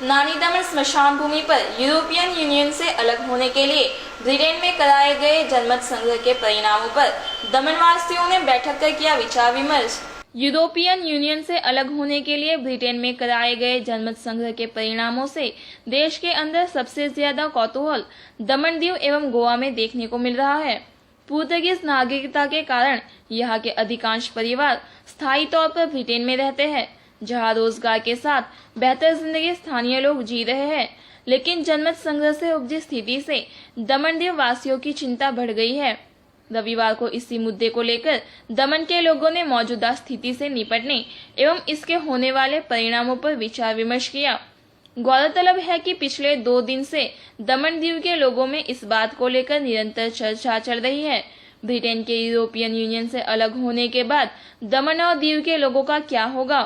नानी दमन स्मशान भूमि पर यूरोपियन यूनियन से अलग होने के लिए ब्रिटेन में कराए गए जनमत संग्रह के परिणामों पर दमनवासियों ने बैठक कर किया विचार विमर्श। यूरोपियन यूनियन से अलग होने के लिए ब्रिटेन में कराए गए जनमत संग्रह के परिणामों से देश के अंदर सबसे ज्यादा कौतूहल दमन दीव एवं गोवा में देखने को मिल रहा है। पुर्तगीज नागरिकता के कारण यहाँ के अधिकांश परिवार स्थायी तौर पर ब्रिटेन में रहते हैं, जहाँ रोजगार के साथ बेहतर जिंदगी स्थानीय लोग जी रहे हैं। लेकिन जनमत संग्रह से उपजी स्थिति से दमन दीव वासियों की चिंता बढ़ गई है। रविवार को इसी मुद्दे को लेकर दमन के लोगों ने मौजूदा स्थिति से निपटने एवं इसके होने वाले परिणामों पर विचार विमर्श किया। गौरतलब है कि पिछले 2 दिन से दमन दीव के लोगों में इस बात को लेकर निरंतर चर्चा चल रही है। ब्रिटेन के यूरोपियन यूनियन से अलग होने के बाद दमन और दीव के लोगों का क्या होगा?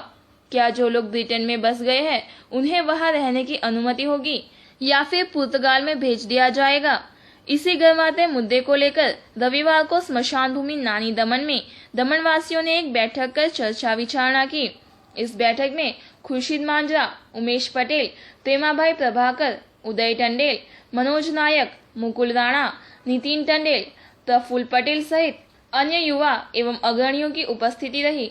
क्या जो लोग ब्रिटेन में बस गए हैं उन्हें वहां रहने की अनुमति होगी या फिर पुर्तगाल में भेज दिया जाएगा? इसी गर्माते मुद्दे को लेकर रविवार को स्मशान भूमि नानी दमन में दमनवासियों ने एक बैठक कर चर्चा विचारणा की। इस बैठक में खुर्शीद मांजरा, उमेश पटेल, प्रेमाभाई प्रभाकर, उदय टंडेल, मनोज नायक, मुकुल राणा, नितिन टंडेल, प्रफुल्ल पटेल सहित अन्य युवा एवं अग्रणियों की उपस्थिति रही।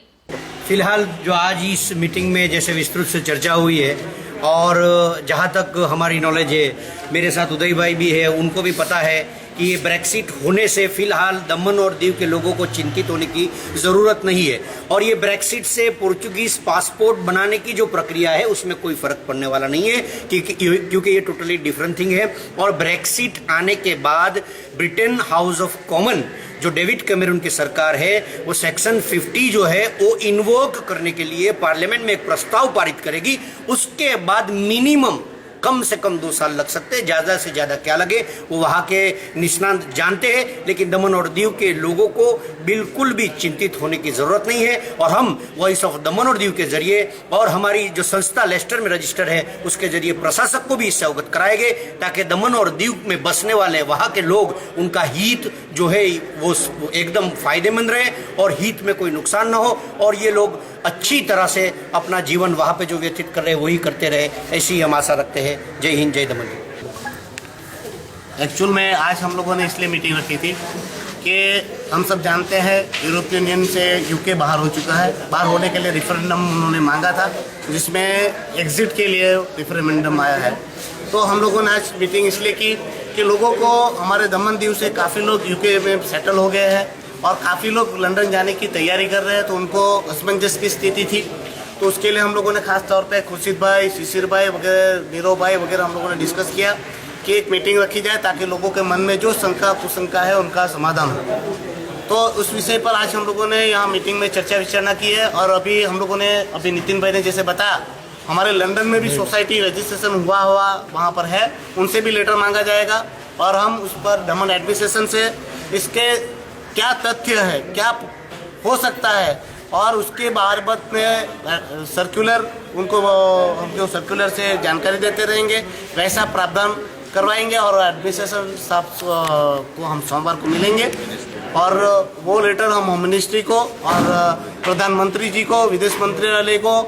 फिलहाल जो आज इस मीटिंग में जैसे विस्तृत से चर्चा हुई है और जहाँ तक हमारी नॉलेज है, मेरे साथ उदय भाई भी है, उनको भी पता है कि ये ब्रेक्सिट होने से फिलहाल दमन और दीव के लोगों को चिंतित होने की ज़रूरत नहीं है और ये ब्रेक्सिट से पोर्चुगीज पासपोर्ट बनाने की जो प्रक्रिया है उसमें कोई फ़र्क पड़ने वाला नहीं है क्योंकि ये टोटली डिफरेंट थिंग है। और ब्रेक्सिट आने के बाद ब्रिटेन हाउस ऑफ कॉमन जो डेविड कैमरून की सरकार है वो सेक्शन 50 जो है वो इन्वोक करने के लिए पार्लियामेंट में एक प्रस्ताव पारित करेगी। उसके बाद मिनिमम कम से कम 2 साल लग सकते हैं, ज़्यादा से ज़्यादा क्या लगे वो वहाँ के निष्णात जानते हैं। लेकिन दमन और दीव के लोगों को बिल्कुल भी चिंतित होने की ज़रूरत नहीं है और हम वॉइस ऑफ दमन और दीव के जरिए और हमारी जो संस्था लेस्टर में रजिस्टर है उसके जरिए प्रशासक को भी इससे अवगत कराएंगे ताकि दमन और दीव में बसने वाले वहाँ के लोग उनका हित जो है वो एकदम फायदेमंद रहे और हित में कोई नुकसान ना हो और ये लोग अच्छी तरह से अपना जीवन वहाँ पे जो व्यतीत कर रहे हैं वही करते रहे, ऐसी हम आशा रखते हैं। जय हिंद, जय दमन। एक्चुअल में आज हम लोगों ने इसलिए मीटिंग रखी थी कि हम सब जानते हैं यूरोपियन यूनियन से यूके बाहर हो चुका है। बाहर होने के लिए रेफरेंडम उन्होंने मांगा था जिसमें एग्जिट के लिए रेफरेंडम आया है। तो हम लोगों ने आज मीटिंग इसलिए की कि लोगों को हमारे दमन दीव से काफ़ी लोग यूके में सेटल हो गए हैं और काफ़ी लोग लंदन जाने की तैयारी कर रहे हैं, तो उनको असमंजस की स्थिति थी। तो उसके लिए हम लोगों ने खास तौर पे खुर्शीद भाई, शिशिर भाई वगैरह, नीरव भाई वगैरह हम लोगों ने डिस्कस किया कि एक मीटिंग रखी जाए ताकि लोगों के मन में जो शंका कुशंका है उनका समाधान हो। तो उस विषय पर आज हम लोगों ने यहाँ मीटिंग में चर्चा विचारणा की है और अभी हम लोगों ने नितिन भाई ने जैसे बताया हमारे लंदन में भी सोसाइटी रजिस्ट्रेशन हुआ वहाँ पर है, उनसे भी लेटर मांगा जाएगा और हम उस पर दमन एडमिनिस्ट्रेशन से इसके क्या तथ्य है, क्या हो सकता है और उसके बाबत में सर्कुलर उनको हम जो सर्कुलर से जानकारी देते रहेंगे वैसा प्रावधान करवाएंगे और एडमिनिस्ट्रेशन साहब को हम सोमवार को मिलेंगे और वो लेटर हम होम मिनिस्ट्री को और प्रधानमंत्री जी को, विदेश मंत्रालय को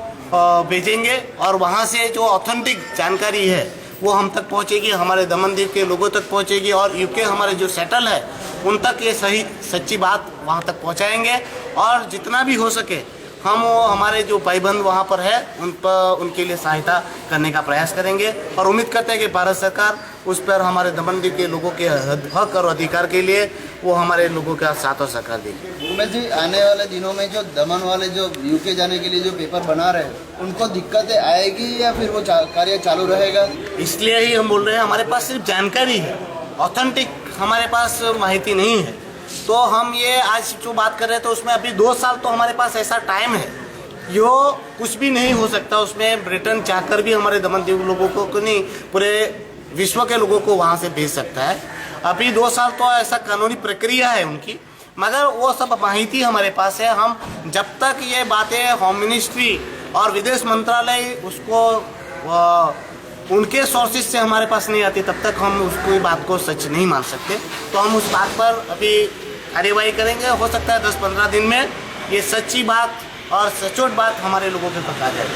भेजेंगे और वहाँ से जो ऑथेंटिक जानकारी है वो हम तक पहुँचेगी, हमारे दमन दीव के लोगों तक पहुँचेगी और यूके हमारे जो सेटल है उन तक ये सही सच्ची बात वहाँ तक पहुँचाएंगे और जितना भी हो सके हम हमारे जो भाईबंद वहाँ पर है उन पर उनके लिए सहायता करने का प्रयास करेंगे और उम्मीद करते हैं कि भारत सरकार उस पर हमारे दमन दीव के लोगों के हक और अधिकार के लिए वो हमारे लोगों का साथ और सहकार देगी। उमेश जी, आने वाले दिनों में जो दमन वाले जो यूके जाने के लिए जो पेपर बना रहे हैं उनको दिक्कतें आएगी या फिर वो कार्य चालू रहेगा? इसलिए ही हम बोल रहे हैं हमारे पास सिर्फ जानकारी है, ऑथेंटिक हमारे पास माहिती नहीं है। तो हम ये आज जो बात कर रहे हैं तो उसमें अभी 2 साल तो हमारे पास ऐसा टाइम है जो कुछ भी नहीं हो सकता। उसमें ब्रिटेन चाहकर भी हमारे दमन दीव लोगों को नहीं पूरे विश्व के लोगों को वहाँ से भेज सकता है। अभी 2 साल तो ऐसा कानूनी प्रक्रिया है उनकी, मगर वो सब माहिती हमारे पास है। हम जब तक ये बातें होम मिनिस्ट्री और विदेश मंत्रालय उसको उनके सोर्सेज से हमारे पास नहीं आती तब तक हम उसको बात को सच नहीं मान सकते। तो हम उस बात पर अभी कार्यवाही करेंगे। हो सकता है 10-15 दिन में ये सच्ची बात और सचोट बात हमारे लोगों के तक आ जाए।